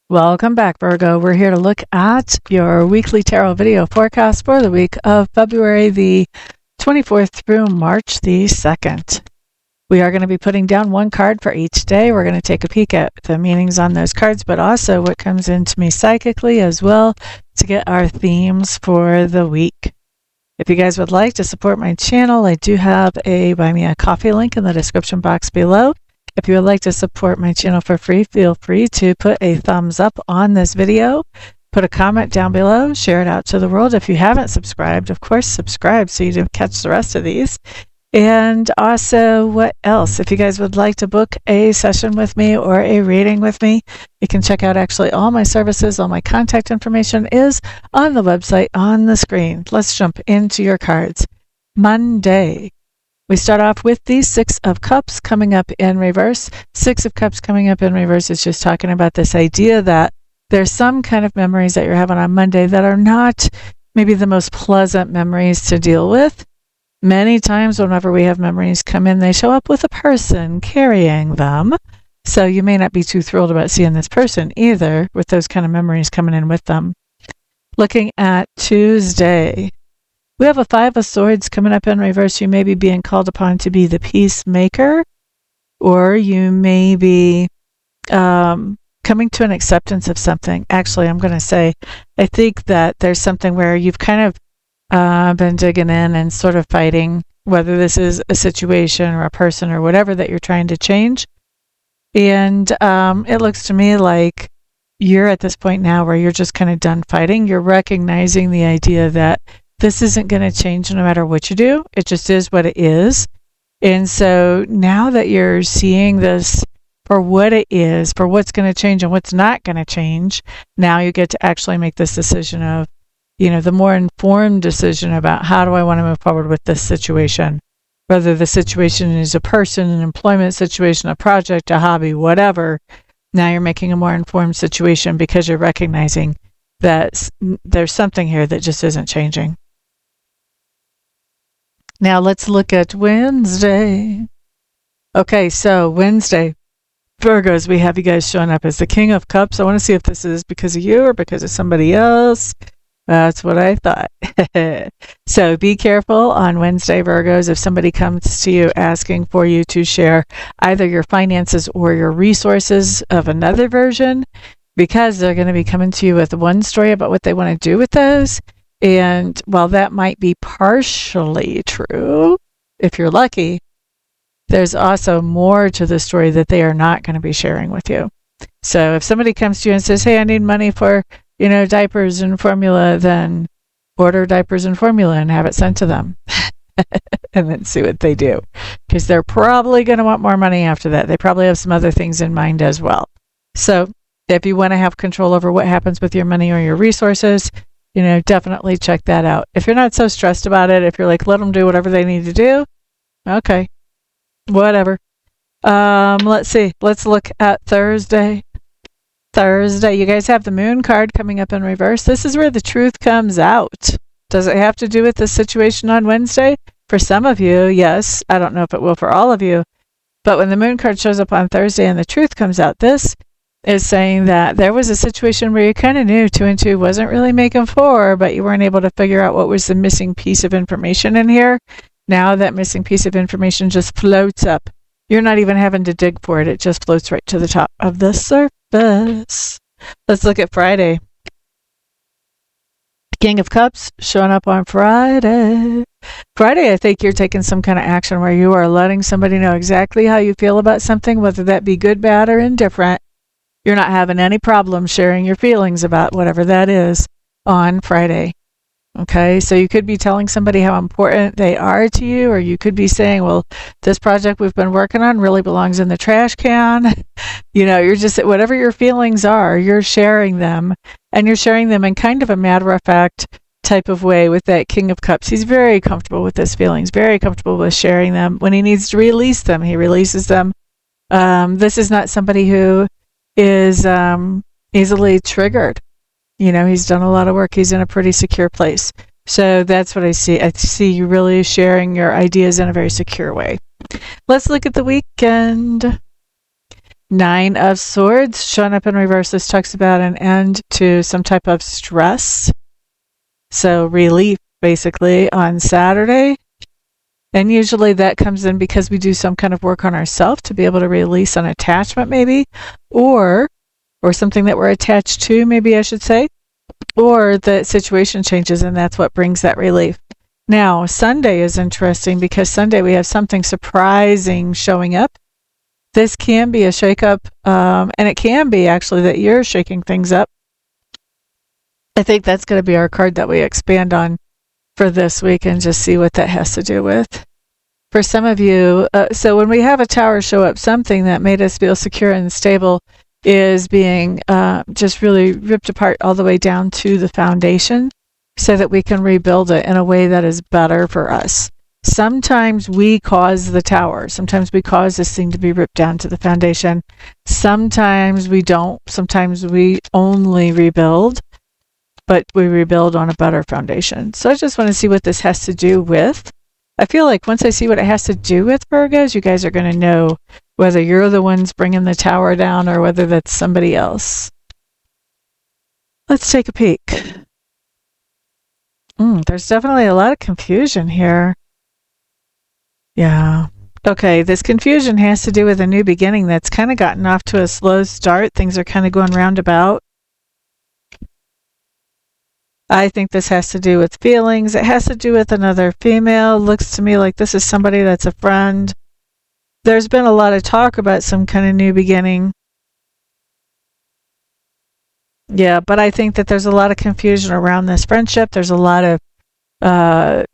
Welcome back, Virgo. We're here to look at your weekly tarot video forecast for the week of February the 24th through March the 2nd. We are going to be putting down one card for each day. We're going to take a peek at the meanings on those cards, but also what comes into me psychically as well to get our themes for the week. If you guys would like to support my channel, I do have a Buy Me a Coffee link in the description box below. If you would like to support my channel for free, feel free to put a thumbs up on this video, put a comment down below, share it out to the world. If you haven't subscribed, of course, subscribe so you don't catch the rest of these. And also, what else? If you guys would like to book a session with me or a reading with me, you can check out actually all my services. All my contact information is on the website on the screen. Let's jump into your cards. Monday. We start off with the Six of Cups coming up in reverse. Six of Cups coming up in reverse is just talking about this idea that there's some kind of memories that you're having on Monday that are not maybe the most pleasant memories to deal with. Many times whenever we have memories come in, they show up with a person carrying them. So you may not be too thrilled about seeing this person either with those kind of memories coming in with them. Looking at Tuesday. We have a Five of Swords coming up in reverse. You may be being called upon to be the peacemaker, or you may be coming to an acceptance of something. Actually, I'm going to say, I think that there's something where you've kind of been digging in and sort of fighting, whether this is a situation or a person or whatever that you're trying to change. And it looks to me like you're at this point now where you're just kind of done fighting. You're recognizing the idea that this isn't going to change no matter what you do. It just is what it is. And so now that you're seeing this for what it is, for what's going to change and what's not going to change, now you get to actually make this decision of, the more informed decision about how do I want to move forward with this situation. Whether the situation is a person, an employment situation, a project, a hobby, whatever. Now you're making a more informed situation because you're recognizing that there's something here that just isn't changing. Now let's look at Wednesday. Okay, so Wednesday, Virgos, we have you guys showing up as the King of Cups. I want to see if this is because of you or because of somebody else. That's what I thought. So be careful on Wednesday, Virgos, if somebody comes to you asking for you to share either your finances or your resources of another version, because they're going to be coming to you with one story about what they want to do with those. And while that might be partially true, if you're lucky, there's also more to the story that they are not going to be sharing with you. So if somebody comes to you and says, hey, I need money for, diapers and formula, then order diapers and formula and have it sent to them. And then see what they do. Because they're probably going to want more money after that. They probably have some other things in mind as well. So if you want to have control over what happens with your money or your resources, definitely check that out. If you're not so stressed about it, if you're like, let them do whatever they need to do, okay, whatever. Let's see. Let's look at Thursday. Thursday, you guys have the Moon card coming up in reverse. This is where the truth comes out. Does it have to do with the situation on Wednesday? For some of you, yes. I don't know if it will for all of you. But when the Moon card shows up on Thursday and the truth comes out, this is saying that there was a situation where you kind of knew 2 and 2 wasn't really making 4, but you weren't able to figure out what was the missing piece of information in here. Now that missing piece of information just floats up. You're not even having to dig for it. It just floats right to the top of the surface. Let's look at Friday. King of Cups showing up on Friday. Friday, I think you're taking some kind of action where you are letting somebody know exactly how you feel about something, whether that be good, bad, or indifferent. You're not having any problem sharing your feelings about whatever that is on Friday. Okay, so you could be telling somebody how important they are to you, or you could be saying, well, this project we've been working on really belongs in the trash can. You're just, whatever your feelings are, you're sharing them, and you're sharing them in kind of a matter-of-fact type of way with that King of Cups. He's very comfortable with his feelings, very comfortable with sharing them. When he needs to release them, he releases them. This is not somebody who is easily triggered. He's done a lot of work. He's in a pretty secure place. So that's what I see. I see you really sharing your ideas in a very secure way. Let's look at the weekend. Nine of Swords showing up in reverse. This talks about an end to some type of stress. So relief, basically, on Saturday. And usually that comes in because we do some kind of work on ourselves to be able to release an attachment, maybe, or something that we're attached to, maybe I should say, or the situation changes and that's what brings that relief. Now, Sunday is interesting because Sunday we have something surprising showing up. This can be a shakeup, and it can be actually that you're shaking things up. I think that's going to be our card that we expand on for this week and just see what that has to do with. For some of you, so when we have a tower show up, something that made us feel secure and stable is being just really ripped apart all the way down to the foundation so that we can rebuild it in a way that is better for us. Sometimes we cause the tower. Sometimes we cause this thing to be ripped down to the foundation. Sometimes we don't. Sometimes we only rebuild, but we rebuild on a better foundation. So I just want to see what this has to do with. I feel like once I see what it has to do with, Virgos, you guys are going to know whether you're the ones bringing the tower down or whether that's somebody else. Let's take a peek. There's definitely a lot of confusion here. Yeah. Okay, this confusion has to do with a new beginning that's kind of gotten off to a slow start. Things are kind of going roundabout. I think this has to do with feelings. It has to do with another female. Looks to me like this is somebody that's a friend. There's been a lot of talk about some kind of new beginning. Yeah, but I think that there's a lot of confusion around this friendship. There's a lot of I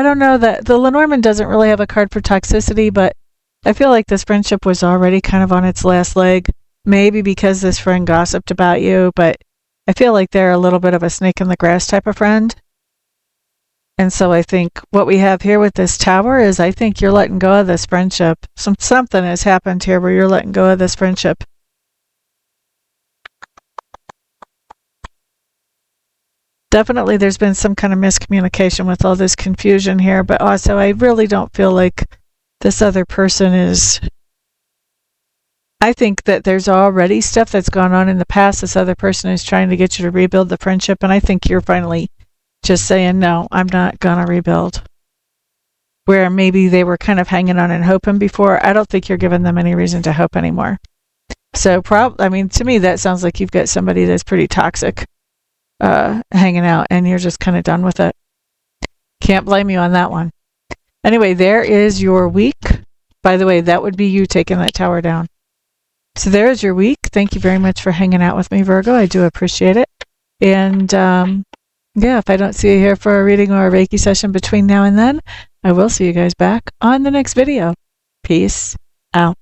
don't know that the Lenormand doesn't really have a card for toxicity, but I feel like this friendship was already kind of on its last leg. Maybe because this friend gossiped about you, but I feel like they're a little bit of a snake in the grass type of friend. And so I think what we have here with this tower is I think you're letting go of this friendship. Something has happened here where you're letting go of this friendship. Definitely there's been some kind of miscommunication with all this confusion here, but also I really don't feel like this other person is... I think that there's already stuff that's gone on in the past. This other person is trying to get you to rebuild the friendship, and I think you're finally just saying, no, I'm not going to rebuild. Where maybe they were kind of hanging on and hoping before, I don't think you're giving them any reason to hope anymore. So, to me, that sounds like you've got somebody that's pretty toxic hanging out, and you're just kind of done with it. Can't blame you on that one. Anyway, there is your week. By the way, that would be you taking that tower down. So there is your week. Thank you very much for hanging out with me, Virgo. I do appreciate it. And if I don't see you here for a reading or a Reiki session between now and then, I will see you guys back on the next video. Peace out.